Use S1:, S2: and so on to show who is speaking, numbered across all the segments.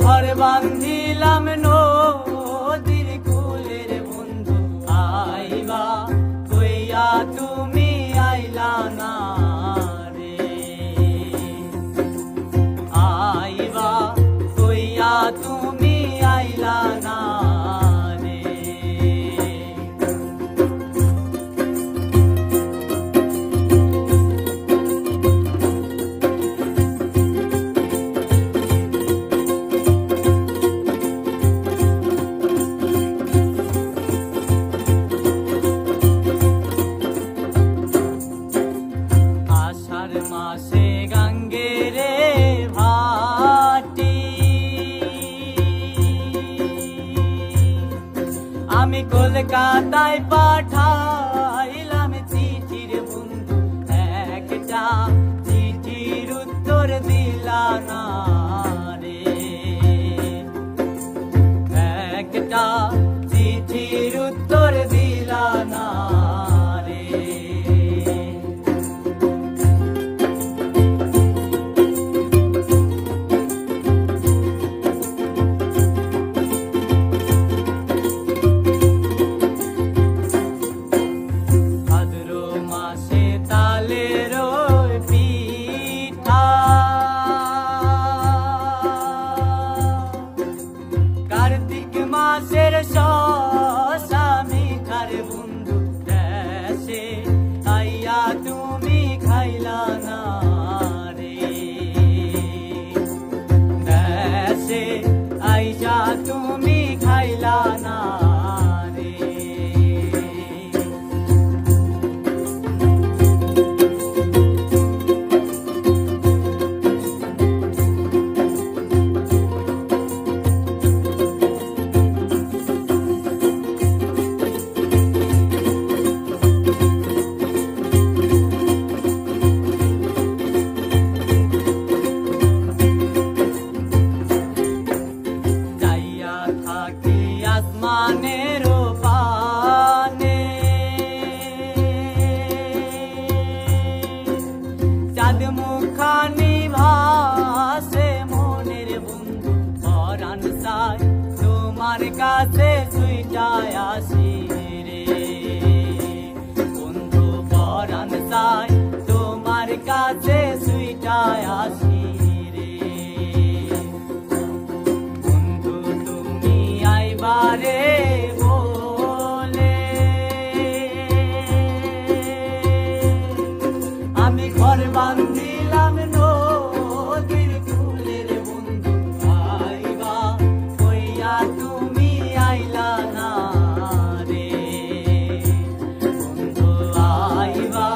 S1: ঘর বান্ধিলাম নদীর কূলের বন্ধু, আইবা কইয়া তুমি আইলা না রে। আইবা কইয়া তুমি আইলা না রে। আষাঢ় মাসে গাঙ্গেরে ভাটি, আমি কলকাতায় পাঠাইলাম চিঠির বন্ধু, একটা চিঠির উত্তর দিলা না রে। একটা চিঠির উত্তর দিলা না রে। ভাদ্র মাসে তালের পিঠা, কার্তিক মাসের শসা মিঠার বন্ধু, দেশে আইয়া তুমি খাইলা না রে। দেশে আইয়া তুমি খাইলা না রে। যাইয়া থাকি আসমানের পানে, চাঁদ মুখানি ভাসে মনের বন্ধু, পরাণ চাই তোমার কাছে ছুইটায় আসি রে। বন্ধু পরাণ চাই তোমার কাছে ছুইটায় আসি রে। বন্ধু তুমি আইবারে বলে, আমি ঘর বান্ধিলাম নদীর কূলের বন্ধু, আইবা কইয়া তুমি আইলা না রে। বন্ধু আইবা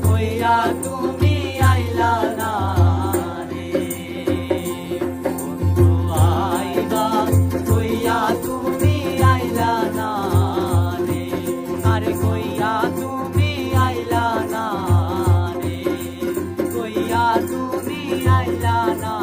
S1: কইয়া তুমি আইলা না রে। বন্ধু আইবা কইয়া তুমি আইলা না রে। আরে কইয়া তুমি আইলা না রে। কইয়া তুমি আইলা না।